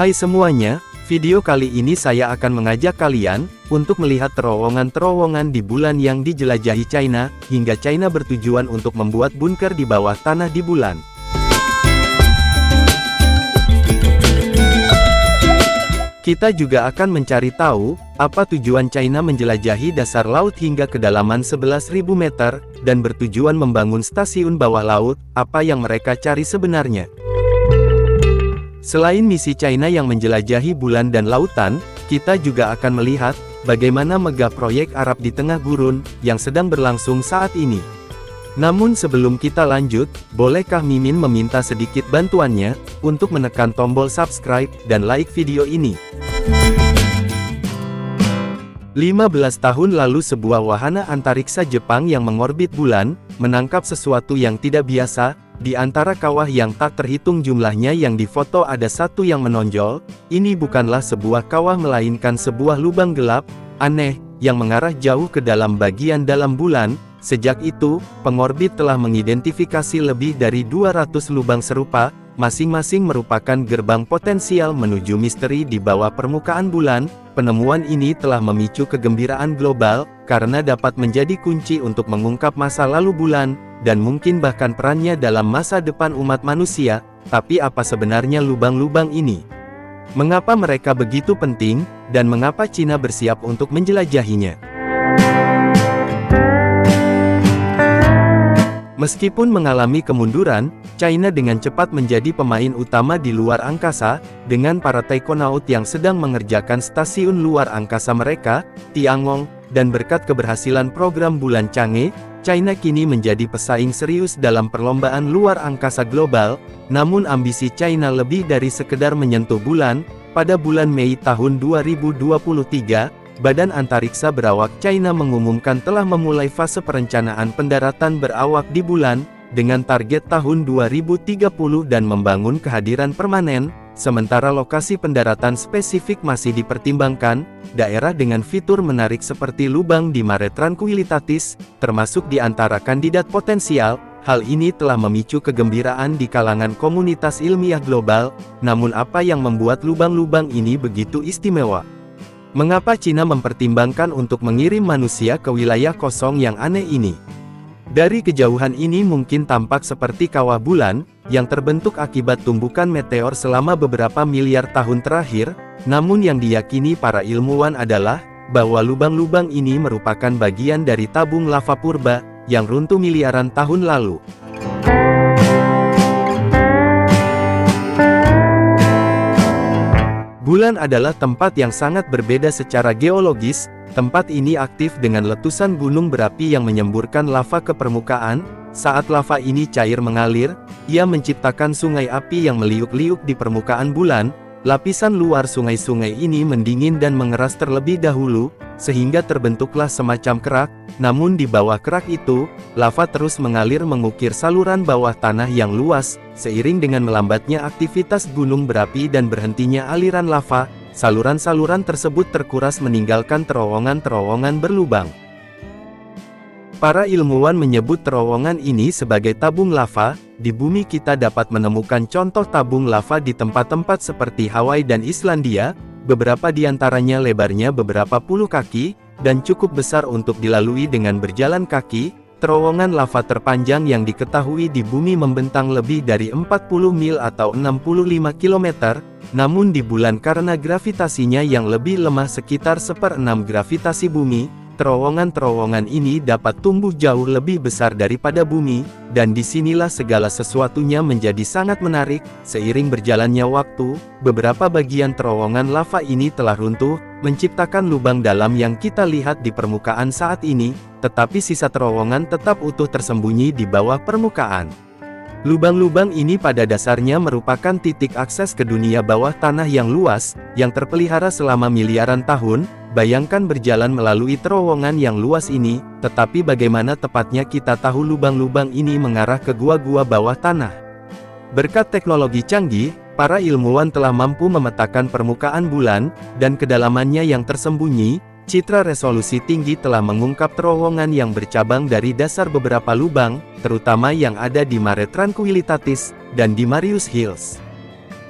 Hai semuanya, video kali ini saya akan mengajak kalian untuk melihat terowongan-terowongan di bulan yang dijelajahi China, hingga China bertujuan untuk membuat bunker di bawah tanah di bulan. Kita juga akan mencari tahu, apa tujuan China menjelajahi dasar laut hingga kedalaman 11.000 meter, dan bertujuan membangun stasiun bawah laut, apa yang mereka cari sebenarnya. Selain misi China yang menjelajahi bulan dan lautan, kita juga akan melihat, bagaimana mega proyek Arab di tengah gurun, yang sedang berlangsung saat ini. Namun sebelum kita lanjut, bolehkah Mimin meminta sedikit bantuannya, untuk menekan tombol subscribe, dan like video ini. 15 tahun lalu sebuah wahana antariksa Jepang yang mengorbit bulan, menangkap sesuatu yang tidak biasa. Di antara kawah yang tak terhitung jumlahnya yang difoto ada satu yang menonjol. Ini bukanlah sebuah kawah melainkan sebuah lubang gelap, aneh, yang mengarah jauh ke dalam bagian dalam bulan. Sejak itu, pengorbit telah mengidentifikasi lebih dari 200 lubang serupa, masing-masing merupakan gerbang potensial menuju misteri di bawah permukaan bulan. Penemuan ini telah memicu kegembiraan global, karena dapat menjadi kunci untuk mengungkap masa lalu bulan, dan mungkin bahkan perannya dalam masa depan umat manusia. Tapi apa sebenarnya lubang-lubang ini? Mengapa mereka begitu penting, dan mengapa Cina bersiap untuk menjelajahinya? Meskipun mengalami kemunduran, China dengan cepat menjadi pemain utama di luar angkasa, dengan para taikonaut yang sedang mengerjakan stasiun luar angkasa mereka, Tiangong, dan berkat keberhasilan program bulan Chang'e, China kini menjadi pesaing serius dalam perlombaan luar angkasa global. Namun ambisi China lebih dari sekedar menyentuh bulan. Pada bulan Mei tahun 2023, Badan Antariksa Berawak China mengumumkan telah memulai fase perencanaan pendaratan berawak di bulan, dengan target tahun 2030 dan membangun kehadiran permanen. Sementara lokasi pendaratan spesifik masih dipertimbangkan, daerah dengan fitur menarik seperti lubang di Mare Tranquillitatis, termasuk di antara kandidat potensial. Hal ini telah memicu kegembiraan di kalangan komunitas ilmiah global. Namun apa yang membuat lubang-lubang ini begitu istimewa? Mengapa Cina mempertimbangkan untuk mengirim manusia ke wilayah kosong yang aneh ini? Dari kejauhan ini mungkin tampak seperti kawah bulan, yang terbentuk akibat tumbukan meteor selama beberapa miliar tahun terakhir. Namun yang diyakini para ilmuwan adalah, bahwa lubang-lubang ini merupakan bagian dari tabung lava purba, yang runtuh miliaran tahun lalu. Bulan adalah tempat yang sangat berbeda secara geologis. Tempat ini aktif dengan letusan gunung berapi yang menyemburkan lava ke permukaan. Saat lava ini cair mengalir, ia menciptakan sungai api yang meliuk-liuk di permukaan bulan. Lapisan luar sungai-sungai ini mendingin dan mengeras terlebih dahulu, sehingga terbentuklah semacam kerak. Namun di bawah kerak itu, lava terus mengalir mengukir saluran bawah tanah yang luas. Seiring dengan melambatnya aktivitas gunung berapi dan berhentinya aliran lava, saluran-saluran tersebut terkuras meninggalkan terowongan-terowongan berlubang. Para ilmuwan menyebut terowongan ini sebagai tabung lava. Di bumi kita dapat menemukan contoh tabung lava di tempat-tempat seperti Hawaii dan Islandia. Beberapa di antaranya lebarnya beberapa puluh kaki, dan cukup besar untuk dilalui dengan berjalan kaki. Terowongan lava terpanjang yang diketahui di bumi membentang lebih dari 40 mil atau 65 km. Namun di bulan karena gravitasinya yang lebih lemah sekitar 1/6 gravitasi bumi, terowongan-terowongan ini dapat tumbuh jauh lebih besar daripada bumi, dan disinilah segala sesuatunya menjadi sangat menarik. Seiring berjalannya waktu, beberapa bagian terowongan lava ini telah runtuh, menciptakan lubang dalam yang kita lihat di permukaan saat ini, tetapi sisa terowongan tetap utuh tersembunyi di bawah permukaan. Lubang-lubang ini pada dasarnya merupakan titik akses ke dunia bawah tanah yang luas, yang terpelihara selama miliaran tahun. Bayangkan berjalan melalui terowongan yang luas ini, tetapi bagaimana tepatnya kita tahu lubang-lubang ini mengarah ke gua-gua bawah tanah? Berkat teknologi canggih, para ilmuwan telah mampu memetakan permukaan bulan, dan kedalamannya yang tersembunyi. Citra resolusi tinggi telah mengungkap terowongan yang bercabang dari dasar beberapa lubang, terutama yang ada di Mare Tranquillitatis, dan di Marius Hills.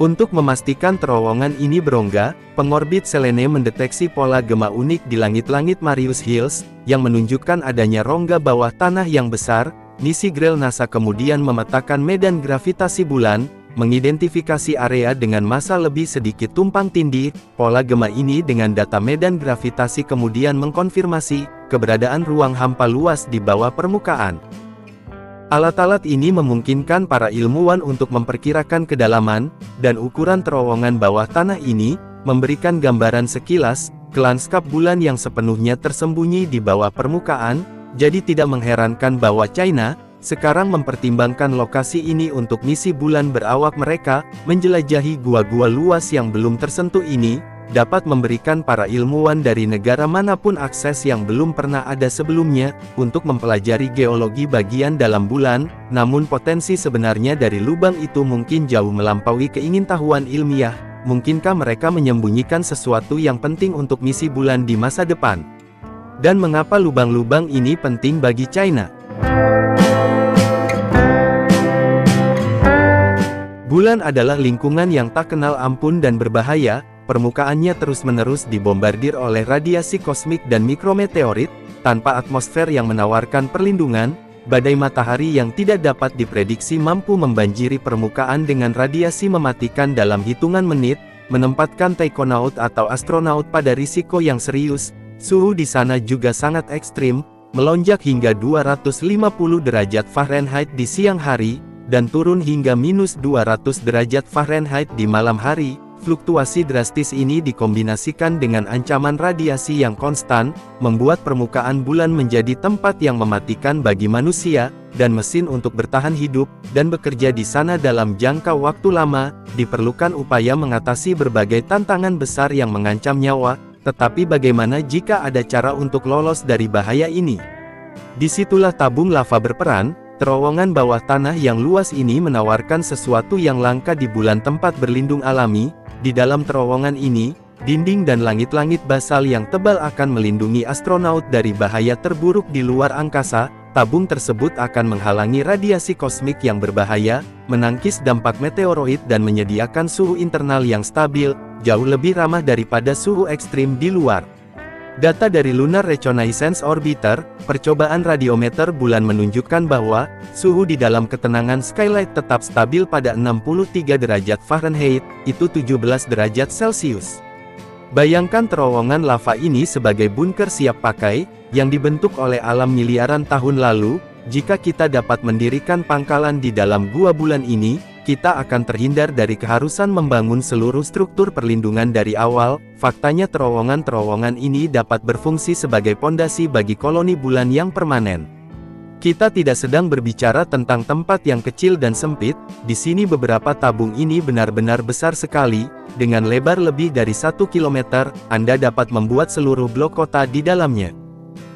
Untuk memastikan terowongan ini berongga, pengorbit Selene mendeteksi pola gema unik di langit-langit Marius Hills, yang menunjukkan adanya rongga bawah tanah yang besar. Misi Grail NASA kemudian memetakan medan gravitasi bulan, mengidentifikasi area dengan massa lebih sedikit tumpang tindih. Pola gema ini dengan data medan gravitasi kemudian mengkonfirmasi keberadaan ruang hampa luas di bawah permukaan. Alat-alat ini memungkinkan para ilmuwan untuk memperkirakan kedalaman dan ukuran terowongan bawah tanah ini, memberikan gambaran sekilas ke lanskap bulan yang sepenuhnya tersembunyi di bawah permukaan. Jadi tidak mengherankan bahwa China sekarang mempertimbangkan lokasi ini untuk misi bulan berawak mereka. Menjelajahi gua-gua luas yang belum tersentuh ini dapat memberikan para ilmuwan dari negara manapun akses yang belum pernah ada sebelumnya untuk mempelajari geologi bagian dalam bulan. Namun potensi sebenarnya dari lubang itu mungkin jauh melampaui keingintahuan ilmiah. Mungkinkah mereka menyembunyikan sesuatu yang penting untuk misi bulan di masa depan? Dan mengapa lubang-lubang ini penting bagi China? Bulan adalah lingkungan yang tak kenal ampun dan berbahaya. Permukaannya terus-menerus dibombardir oleh radiasi kosmik dan mikrometeorit, tanpa atmosfer yang menawarkan perlindungan. Badai matahari yang tidak dapat diprediksi mampu membanjiri permukaan dengan radiasi mematikan dalam hitungan menit, menempatkan taikonaut atau astronaut pada risiko yang serius. Suhu di sana juga sangat ekstrim, melonjak hingga 250 derajat Fahrenheit di siang hari, dan turun hingga minus 200 derajat Fahrenheit di malam hari. Fluktuasi drastis ini dikombinasikan dengan ancaman radiasi yang konstan, membuat permukaan bulan menjadi tempat yang mematikan bagi manusia dan mesin untuk bertahan hidup dan bekerja di sana dalam jangka waktu lama. Diperlukan upaya mengatasi berbagai tantangan besar yang mengancam nyawa. Tetapi bagaimana jika ada cara untuk lolos dari bahaya ini? Disitulah tabung lava berperan. Terowongan bawah tanah yang luas ini menawarkan sesuatu yang langka di bulan, tempat berlindung alami. Di dalam terowongan ini, dinding dan langit-langit basal yang tebal akan melindungi astronot dari bahaya terburuk di luar angkasa. Tabung tersebut akan menghalangi radiasi kosmik yang berbahaya, menangkis dampak meteoroid dan menyediakan suhu internal yang stabil, jauh lebih ramah daripada suhu ekstrim di luar. Data dari Lunar Reconnaissance Orbiter, percobaan radiometer bulan menunjukkan bahwa suhu di dalam ketenangan Skylight tetap stabil pada 63 derajat Fahrenheit, itu 17 derajat Celcius. Bayangkan terowongan lava ini sebagai bunker siap pakai, yang dibentuk oleh alam miliaran tahun lalu. Jika kita dapat mendirikan pangkalan di dalam gua bulan ini, kita akan terhindar dari keharusan membangun seluruh struktur perlindungan dari awal. Faktanya terowongan-terowongan ini dapat berfungsi sebagai pondasi bagi koloni bulan yang permanen. Kita tidak sedang berbicara tentang tempat yang kecil dan sempit. Di sini beberapa tabung ini benar-benar besar sekali. Dengan lebar lebih dari 1 km, Anda dapat membuat seluruh blok kota di dalamnya.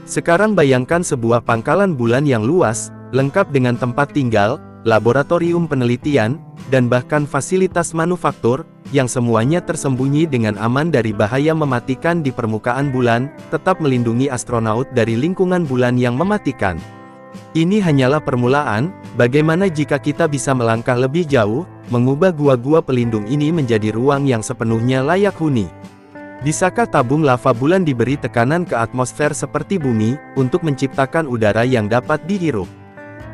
Sekarang bayangkan sebuah pangkalan bulan yang luas, lengkap dengan tempat tinggal, laboratorium penelitian, dan bahkan fasilitas manufaktur, yang semuanya tersembunyi dengan aman dari bahaya mematikan di permukaan bulan, tetap melindungi astronot dari lingkungan bulan yang mematikan. Ini hanyalah permulaan. Bagaimana jika kita bisa melangkah lebih jauh, mengubah gua-gua pelindung ini menjadi ruang yang sepenuhnya layak huni? Bisakah tabung lava bulan diberi tekanan ke atmosfer seperti bumi, untuk menciptakan udara yang dapat dihirup?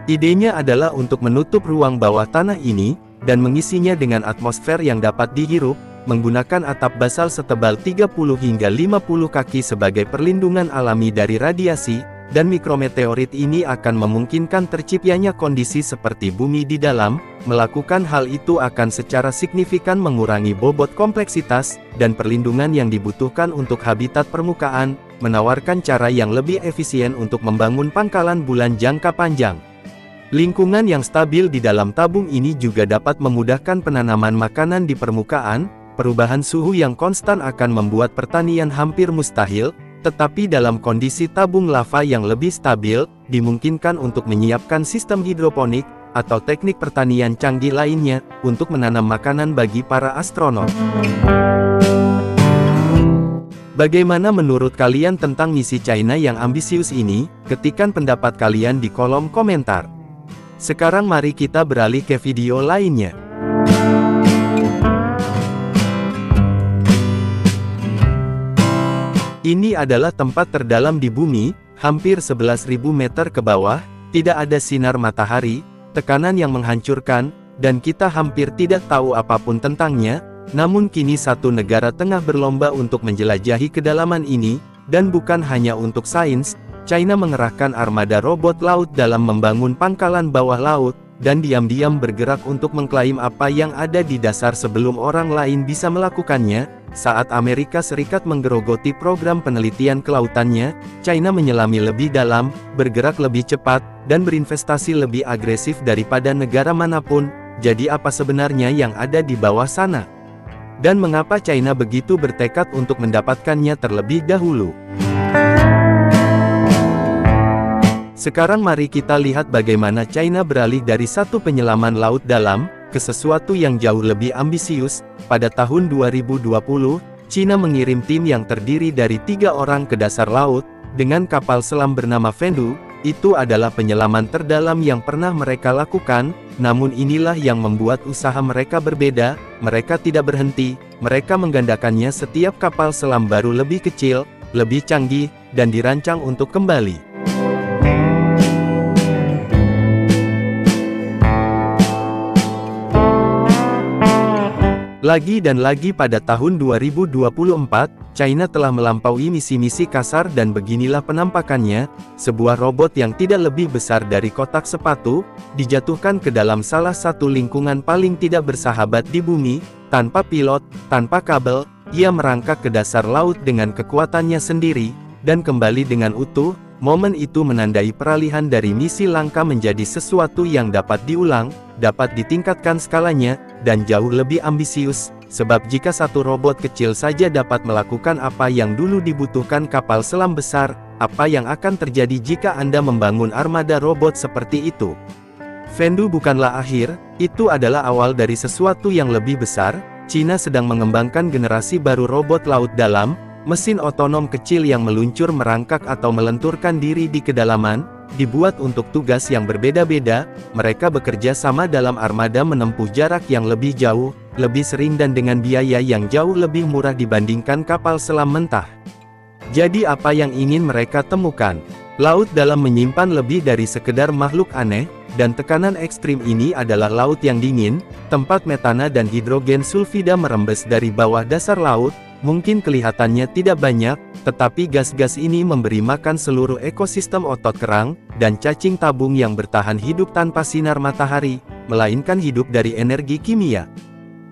Idenya adalah untuk menutup ruang bawah tanah ini, dan mengisinya dengan atmosfer yang dapat dihirup, menggunakan atap basal setebal 30 hingga 50 kaki sebagai perlindungan alami dari radiasi, dan mikrometeorit ini akan memungkinkan terciptanya kondisi seperti bumi di dalam. Melakukan hal itu akan secara signifikan mengurangi bobot kompleksitas, dan perlindungan yang dibutuhkan untuk habitat permukaan, menawarkan cara yang lebih efisien untuk membangun pangkalan bulan jangka panjang. Lingkungan yang stabil di dalam tabung ini juga dapat memudahkan penanaman makanan di permukaan. Perubahan suhu yang konstan akan membuat pertanian hampir mustahil, tetapi dalam kondisi tabung lava yang lebih stabil, dimungkinkan untuk menyiapkan sistem hidroponik, atau teknik pertanian canggih lainnya, untuk menanam makanan bagi para astronot. Bagaimana menurut kalian tentang misi China yang ambisius ini? Ketikkan pendapat kalian di kolom komentar. Sekarang mari kita beralih ke video lainnya. Ini adalah tempat terdalam di bumi, hampir 11.000 meter ke bawah, tidak ada sinar matahari, tekanan yang menghancurkan, dan kita hampir tidak tahu apapun tentangnya. Namun kini satu negara tengah berlomba untuk menjelajahi kedalaman ini, dan bukan hanya untuk sains. China mengerahkan armada robot laut dalam membangun pangkalan bawah laut, dan diam-diam bergerak untuk mengklaim apa yang ada di dasar sebelum orang lain bisa melakukannya. Saat Amerika Serikat menggerogoti program penelitian kelautannya, China menyelami lebih dalam, bergerak lebih cepat, dan berinvestasi lebih agresif daripada negara manapun. Jadi apa sebenarnya yang ada di bawah sana? Dan mengapa China begitu bertekad untuk mendapatkannya terlebih dahulu? Sekarang mari kita lihat bagaimana China beralih dari satu penyelaman laut dalam, ke sesuatu yang jauh lebih ambisius. Pada tahun 2020, China mengirim tim yang terdiri dari 3 orang ke dasar laut, dengan kapal selam bernama Fendu. Itu adalah penyelaman terdalam yang pernah mereka lakukan, namun inilah yang membuat usaha mereka berbeda. Mereka tidak berhenti, mereka menggandakannya setiap kapal selam baru lebih kecil, lebih canggih, dan dirancang untuk kembali lagi dan lagi. Pada tahun 2024, China telah melampaui misi-misi kasar dan beginilah penampakannya. Sebuah robot yang tidak lebih besar dari kotak sepatu, dijatuhkan ke dalam salah satu lingkungan paling tidak bersahabat di bumi, tanpa pilot, tanpa kabel. Ia merangkak ke dasar laut dengan kekuatannya sendiri, dan kembali dengan utuh. Momen itu menandai peralihan dari misi langka menjadi sesuatu yang dapat diulang, dapat ditingkatkan skalanya, dan jauh lebih ambisius. Sebab jika satu robot kecil saja dapat melakukan apa yang dulu dibutuhkan kapal selam besar, apa yang akan terjadi jika Anda membangun armada robot seperti itu? Fendu bukanlah akhir, itu adalah awal dari sesuatu yang lebih besar. China sedang mengembangkan generasi baru robot laut dalam, mesin otonom kecil yang meluncur, merangkak atau melenturkan diri di kedalaman, dibuat untuk tugas yang berbeda-beda. Mereka bekerja sama dalam armada menempuh jarak yang lebih jauh, lebih sering dan dengan biaya yang jauh lebih murah dibandingkan kapal selam mentah. Jadi apa yang ingin mereka temukan? Laut dalam menyimpan lebih dari sekedar makhluk aneh, dan tekanan ekstrim ini adalah laut yang dingin, tempat metana dan hidrogen sulfida merembes dari bawah dasar laut. Mungkin kelihatannya tidak banyak, tetapi gas-gas ini memberi makan seluruh ekosistem otot kerang, dan cacing tabung yang bertahan hidup tanpa sinar matahari, melainkan hidup dari energi kimia.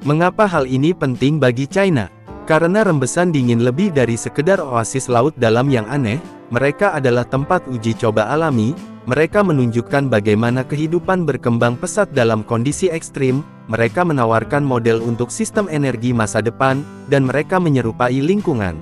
Mengapa hal ini penting bagi China? Karena rembesan dingin lebih dari sekedar oasis laut dalam yang aneh, mereka adalah tempat uji coba alami. Mereka menunjukkan bagaimana kehidupan berkembang pesat dalam kondisi ekstrim. Mereka menawarkan model untuk sistem energi masa depan, dan mereka menyerupai lingkungan.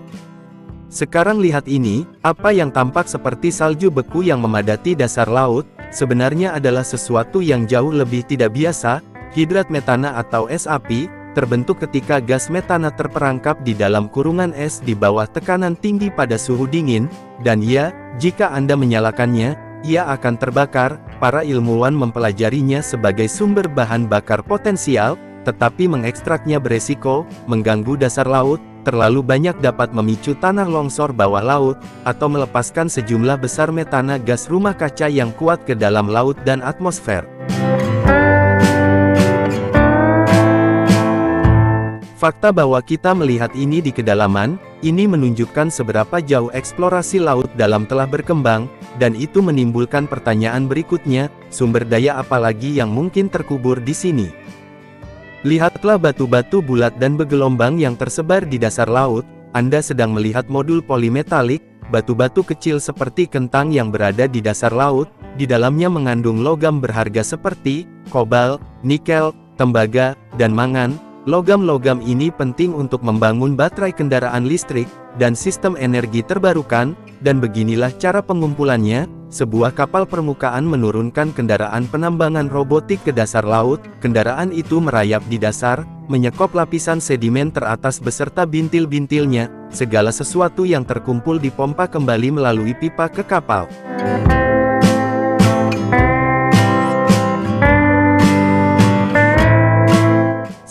Sekarang lihat ini, apa yang tampak seperti salju beku yang memadati dasar laut, sebenarnya adalah sesuatu yang jauh lebih tidak biasa. Hidrat metana atau es api, terbentuk ketika gas metana terperangkap di dalam kurungan es di bawah tekanan tinggi pada suhu dingin, dan ya, jika Anda menyalakannya, ia akan terbakar. Para ilmuwan mempelajarinya sebagai sumber bahan bakar potensial, tetapi mengekstraknya beresiko, mengganggu dasar laut, terlalu banyak dapat memicu tanah longsor bawah laut, atau melepaskan sejumlah besar metana gas rumah kaca yang kuat ke dalam laut dan atmosfer. Fakta bahwa kita melihat ini di kedalaman, ini menunjukkan seberapa jauh eksplorasi laut dalam telah berkembang, dan itu menimbulkan pertanyaan berikutnya, sumber daya apa lagi yang mungkin terkubur di sini? Lihatlah batu-batu bulat dan bergelombang yang tersebar di dasar laut. Anda sedang melihat modul polimetalik, batu-batu kecil seperti kentang yang berada di dasar laut. Di dalamnya mengandung logam berharga seperti kobalt, nikel, tembaga, dan mangan. Logam-logam ini penting untuk membangun baterai kendaraan listrik, dan sistem energi terbarukan, dan beginilah cara pengumpulannya. Sebuah kapal permukaan menurunkan kendaraan penambangan robotik ke dasar laut. Kendaraan itu merayap di dasar, menyekop lapisan sedimen teratas beserta bintil-bintilnya. Segala sesuatu yang terkumpul dipompa kembali melalui pipa ke kapal.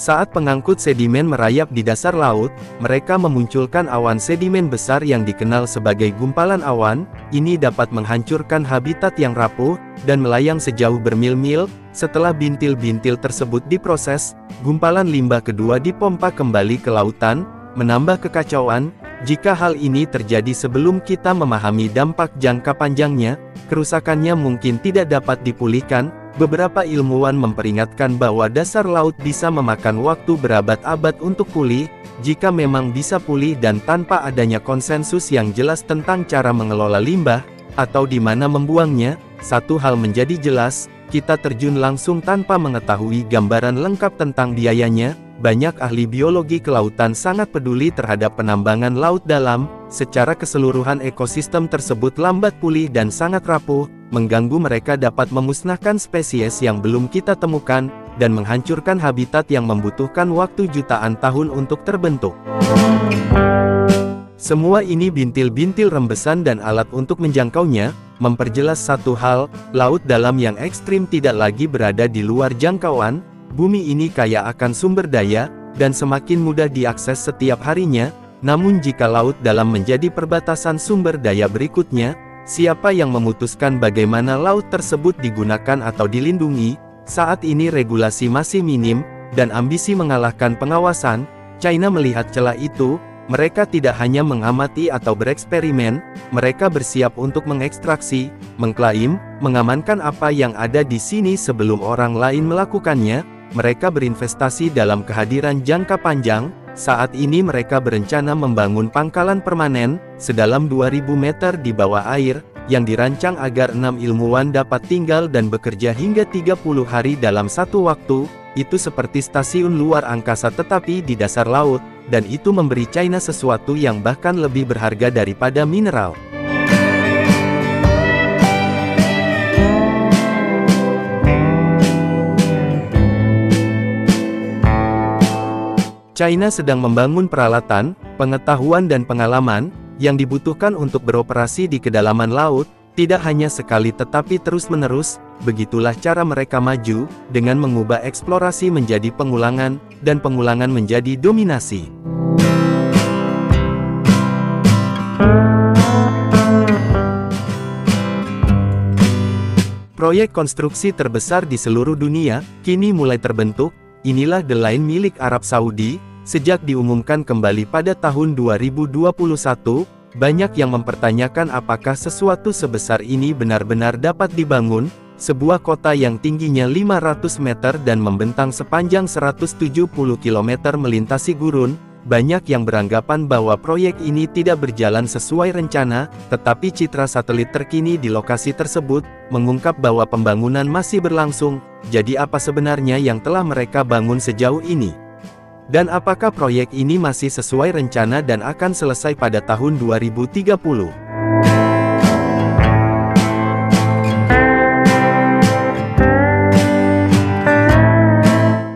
Saat pengangkut sedimen merayap di dasar laut, mereka memunculkan awan sedimen besar yang dikenal sebagai gumpalan awan. Ini dapat menghancurkan habitat yang rapuh, dan melayang sejauh bermil-mil. Setelah bintil-bintil tersebut diproses, gumpalan limbah kedua dipompa kembali ke lautan, menambah kekacauan. Jika hal ini terjadi sebelum kita memahami dampak jangka panjangnya, kerusakannya mungkin tidak dapat dipulihkan. Beberapa ilmuwan memperingatkan bahwa dasar laut bisa memakan waktu berabad-abad untuk pulih, jika memang bisa pulih dan tanpa adanya konsensus yang jelas tentang cara mengelola limbah, atau di mana membuangnya. Satu hal menjadi jelas, kita terjun langsung tanpa mengetahui gambaran lengkap tentang biayanya. Banyak ahli biologi kelautan sangat peduli terhadap penambangan laut dalam. Secara keseluruhan ekosistem tersebut lambat pulih dan sangat rapuh, mengganggu mereka dapat memusnahkan spesies yang belum kita temukan, dan menghancurkan habitat yang membutuhkan waktu jutaan tahun untuk terbentuk. Semua ini bintil-bintil rembesan dan alat untuk menjangkaunya, memperjelas satu hal, laut dalam yang ekstrim tidak lagi berada di luar jangkauan. Bumi ini kaya akan sumber daya, dan semakin mudah diakses setiap harinya. Namun jika laut dalam menjadi perbatasan sumber daya berikutnya, siapa yang memutuskan bagaimana laut tersebut digunakan atau dilindungi? Saat ini regulasi masih minim, dan ambisi mengalahkan pengawasan. China melihat celah itu. Mereka tidak hanya mengamati atau bereksperimen, mereka bersiap untuk mengekstraksi, mengklaim, mengamankan apa yang ada di sini sebelum orang lain melakukannya. Mereka berinvestasi dalam kehadiran jangka panjang. Saat ini mereka berencana membangun pangkalan permanen, sedalam 2000 meter di bawah air, yang dirancang agar 6 ilmuwan dapat tinggal dan bekerja hingga 30 hari dalam satu waktu. Itu seperti stasiun luar angkasa tetapi di dasar laut, dan itu memberi China sesuatu yang bahkan lebih berharga daripada mineral. China sedang membangun peralatan, pengetahuan dan pengalaman, yang dibutuhkan untuk beroperasi di kedalaman laut, tidak hanya sekali tetapi terus-menerus. Begitulah cara mereka maju, dengan mengubah eksplorasi menjadi pengulangan, dan pengulangan menjadi dominasi. Proyek konstruksi terbesar di seluruh dunia, kini mulai terbentuk. Inilah The Line milik Arab Saudi. Sejak diumumkan kembali pada tahun 2021, banyak yang mempertanyakan apakah sesuatu sebesar ini benar-benar dapat dibangun. Sebuah kota yang tingginya 500 meter dan membentang sepanjang 170 km melintasi gurun. Banyak yang beranggapan bahwa proyek ini tidak berjalan sesuai rencana, tetapi citra satelit terkini di lokasi tersebut mengungkap bahwa pembangunan masih berlangsung. Jadi apa sebenarnya yang telah mereka bangun sejauh ini? Dan apakah proyek ini masih sesuai rencana dan akan selesai pada tahun 2030?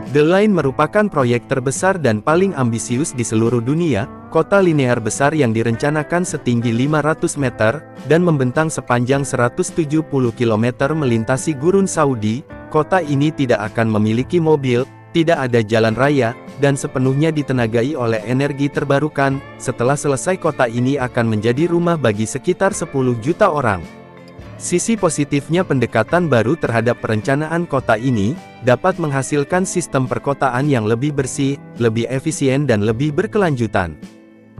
The Line merupakan proyek terbesar dan paling ambisius di seluruh dunia, kota linear besar yang direncanakan setinggi 500 meter, dan membentang sepanjang 170 km melintasi gurun Saudi. Kota ini tidak akan memiliki mobil, tidak ada jalan raya, dan sepenuhnya ditenagai oleh energi terbarukan. Setelah selesai kota ini akan menjadi rumah bagi sekitar 10 juta orang. Sisi positifnya pendekatan baru terhadap perencanaan kota ini, dapat menghasilkan sistem perkotaan yang lebih bersih, lebih efisien dan lebih berkelanjutan.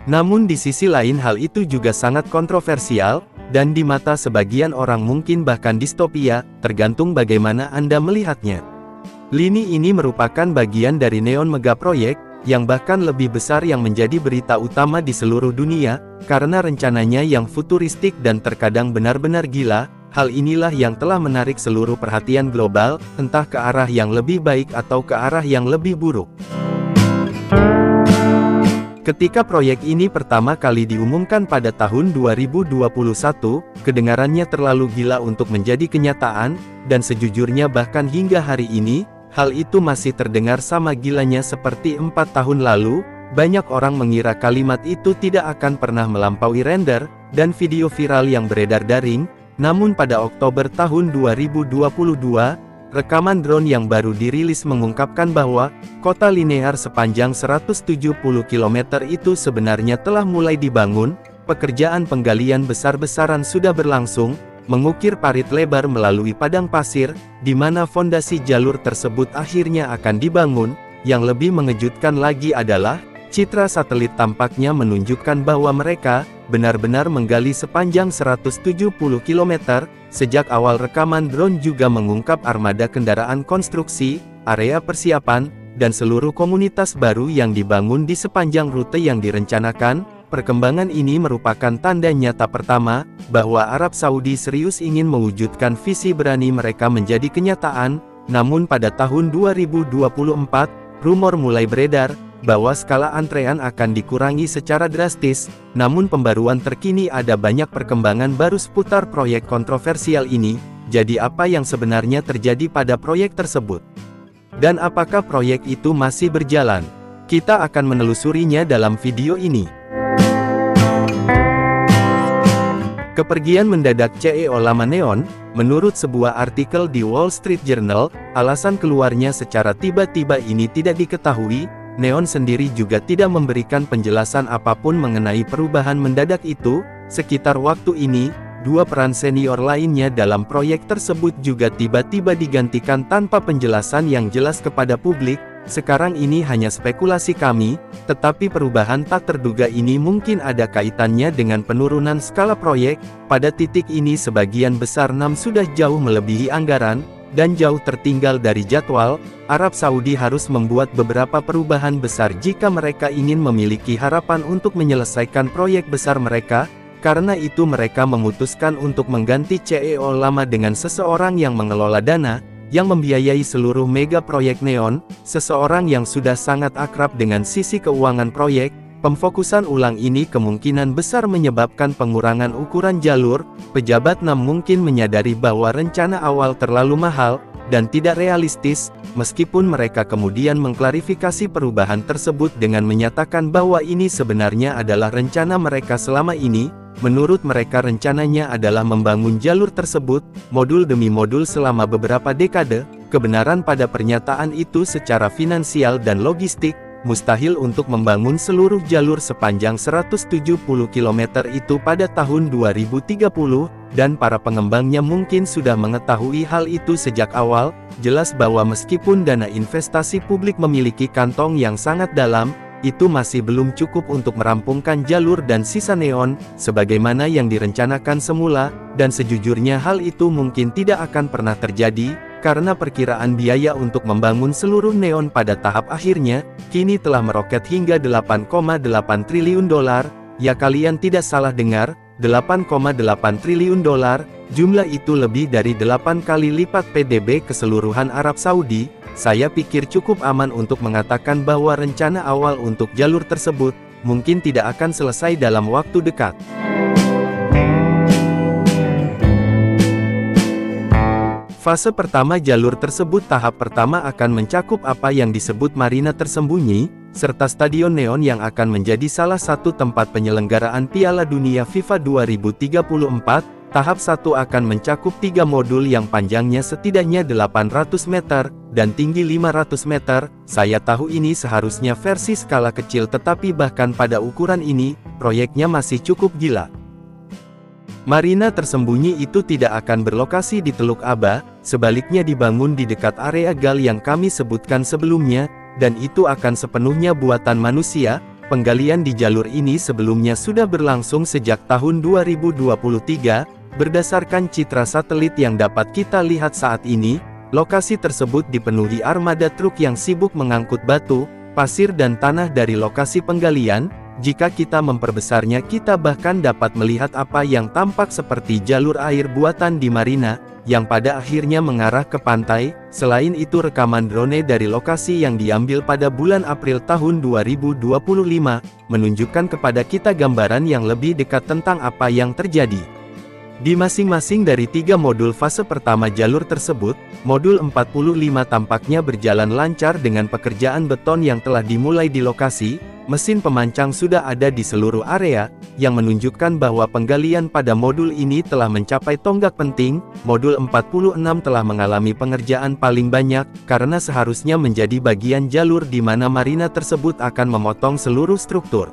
Namun di sisi lain hal itu juga sangat kontroversial, dan di mata sebagian orang mungkin bahkan distopia, tergantung bagaimana Anda melihatnya. Lini ini merupakan bagian dari neon megaproyek, yang bahkan lebih besar yang menjadi berita utama di seluruh dunia, karena rencananya yang futuristik dan terkadang benar-benar gila. Hal inilah yang telah menarik seluruh perhatian global, entah ke arah yang lebih baik atau ke arah yang lebih buruk. Ketika proyek ini pertama kali diumumkan pada tahun 2021, kedengarannya terlalu gila untuk menjadi kenyataan, dan sejujurnya bahkan hingga hari ini, hal itu masih terdengar sama gilanya seperti 4 tahun lalu. Banyak orang mengira kalimat itu tidak akan pernah melampaui render, dan video viral yang beredar daring. Namun pada Oktober tahun 2022, Rekaman drone yang baru dirilis mengungkapkan bahwa, kota linear sepanjang 170 km itu sebenarnya telah mulai dibangun, pekerjaan penggalian besar-besaran sudah berlangsung, mengukir parit lebar melalui padang pasir, di mana fondasi jalur tersebut akhirnya akan dibangun. Yang lebih mengejutkan lagi adalah, citra satelit tampaknya menunjukkan bahwa mereka benar-benar menggali sepanjang 170 km. Sejak awal rekaman drone juga mengungkap armada kendaraan konstruksi, area persiapan, dan seluruh komunitas baru yang dibangun di sepanjang rute yang direncanakan. Perkembangan ini merupakan tanda nyata pertama bahwa Arab Saudi serius ingin mewujudkan visi berani mereka menjadi kenyataan. Namun pada tahun 2024, rumor mulai beredar bahwa skala antrean akan dikurangi secara drastis. Namun pembaruan terkini ada banyak perkembangan baru seputar proyek kontroversial ini. Jadi apa yang sebenarnya terjadi pada proyek tersebut? Dan apakah proyek itu masih berjalan? Kita akan menelusurinya dalam video ini. Kepergian mendadak CEO Lama Neon. Menurut sebuah artikel di Wall Street Journal, alasan keluarnya secara tiba-tiba ini tidak diketahui. Neon sendiri juga tidak memberikan penjelasan apapun mengenai perubahan mendadak itu. Sekitar waktu ini, dua peran senior lainnya dalam proyek tersebut juga tiba-tiba digantikan tanpa penjelasan yang jelas kepada publik. Sekarang ini hanya spekulasi kami, tetapi perubahan tak terduga ini mungkin ada kaitannya dengan penurunan skala proyek. Pada titik ini sebagian besar NAM sudah jauh melebihi anggaran, dan jauh tertinggal dari jadwal. Arab Saudi harus membuat beberapa perubahan besar jika mereka ingin memiliki harapan untuk menyelesaikan proyek besar mereka. Karena itu mereka memutuskan untuk mengganti CEO lama dengan seseorang yang mengelola dana, yang membiayai seluruh mega proyek Neon, seseorang yang sudah sangat akrab dengan sisi keuangan proyek. Pemfokusan ulang ini kemungkinan besar menyebabkan pengurangan ukuran jalur. Pejabat NAM mungkin menyadari bahwa rencana awal terlalu mahal dan tidak realistis, meskipun mereka kemudian mengklarifikasi perubahan tersebut dengan menyatakan bahwa ini sebenarnya adalah rencana mereka selama ini. Menurut mereka rencananya adalah membangun jalur tersebut, modul demi modul selama beberapa dekade. Kebenaran pada pernyataan itu secara finansial dan logistik, mustahil untuk membangun seluruh jalur sepanjang 170 km itu pada tahun 2030, dan para pengembangnya mungkin sudah mengetahui hal itu sejak awal. Jelas bahwa meskipun dana investasi publik memiliki kantong yang sangat dalam, itu masih belum cukup untuk merampungkan jalur dan sisa Neon, sebagaimana yang direncanakan semula, dan sejujurnya hal itu mungkin tidak akan pernah terjadi, karena perkiraan biaya untuk membangun seluruh Neon pada tahap akhirnya, kini telah meroket hingga 8,8 triliun dolar. Ya, kalian tidak salah dengar, 8,8 triliun dolar, jumlah itu lebih dari 8 kali lipat PDB keseluruhan Arab Saudi. Saya pikir cukup aman untuk mengatakan bahwa rencana awal untuk jalur tersebut, mungkin tidak akan selesai dalam waktu dekat. Fase pertama jalur tersebut tahap pertama akan mencakup apa yang disebut marina tersembunyi, serta Stadion Neon yang akan menjadi salah satu tempat penyelenggaraan Piala Dunia FIFA 2034. Tahap 1 akan mencakup 3 modul yang panjangnya setidaknya 800 meter, dan tinggi 500 meter. Saya tahu ini seharusnya versi skala kecil, tetapi bahkan pada ukuran ini, proyeknya masih cukup gila. Marina tersembunyi itu tidak akan berlokasi di Teluk Aba, sebaliknya dibangun di dekat area Gal yang kami sebutkan sebelumnya, dan itu akan sepenuhnya buatan manusia. Penggalian di jalur ini sebelumnya sudah berlangsung sejak tahun 2023, berdasarkan citra satelit yang dapat kita lihat saat ini. Lokasi tersebut dipenuhi armada truk yang sibuk mengangkut batu, pasir dan tanah dari lokasi penggalian. Jika kita memperbesarnya, kita bahkan dapat melihat apa yang tampak seperti jalur air buatan di marina, yang pada akhirnya mengarah ke pantai. Selain itu, rekaman drone dari lokasi yang diambil pada bulan April tahun 2025, menunjukkan kepada kita gambaran yang lebih dekat tentang apa yang terjadi. Di masing-masing dari 3 modul fase pertama jalur tersebut, modul 45 tampaknya berjalan lancar dengan pekerjaan beton yang telah dimulai di lokasi. Mesin pemancang sudah ada di seluruh area, yang menunjukkan bahwa penggalian pada modul ini telah mencapai tonggak penting. Modul 46 telah mengalami pengerjaan paling banyak, karena seharusnya menjadi bagian jalur di mana marina tersebut akan memotong seluruh struktur.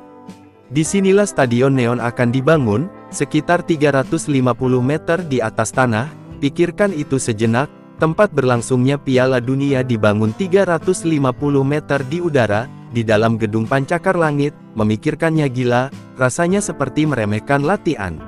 Disinilah Stadion Neon akan dibangun, sekitar 350 meter di atas tanah. Pikirkan itu sejenak, tempat berlangsungnya Piala Dunia dibangun 350 meter di udara, di dalam gedung pancakar langit. Memikirkannya gila, rasanya seperti meremehkan latihan.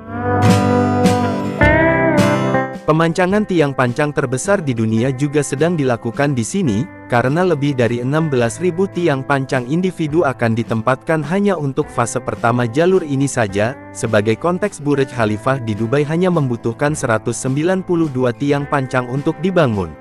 Pemancangan tiang pancang terbesar di dunia juga sedang dilakukan di sini, karena lebih dari 16.000 tiang pancang individu akan ditempatkan hanya untuk fase pertama jalur ini saja. Sebagai konteks, Burj Khalifah di Dubai hanya membutuhkan 192 tiang pancang untuk dibangun.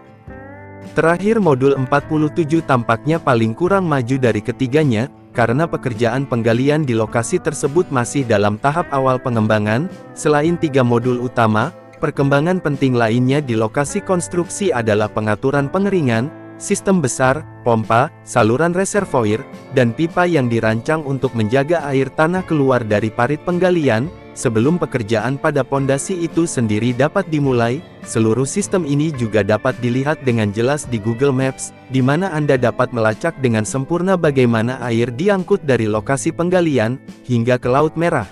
Terakhir, modul 47 tampaknya paling kurang maju dari ketiganya, karena pekerjaan penggalian di lokasi tersebut masih dalam tahap awal pengembangan. Selain 3 modul utama, perkembangan penting lainnya di lokasi konstruksi adalah pengaturan pengeringan, sistem besar, pompa, saluran reservoir, dan pipa yang dirancang untuk menjaga air tanah keluar dari parit penggalian. Sebelum pekerjaan pada pondasi itu sendiri dapat dimulai, seluruh sistem ini juga dapat dilihat dengan jelas di Google Maps, di mana Anda dapat melacak dengan sempurna bagaimana air diangkut dari lokasi penggalian, hingga ke Laut Merah.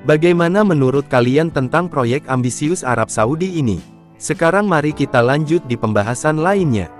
Bagaimana menurut kalian tentang proyek ambisius Arab Saudi ini? Sekarang mari kita lanjut di pembahasan lainnya.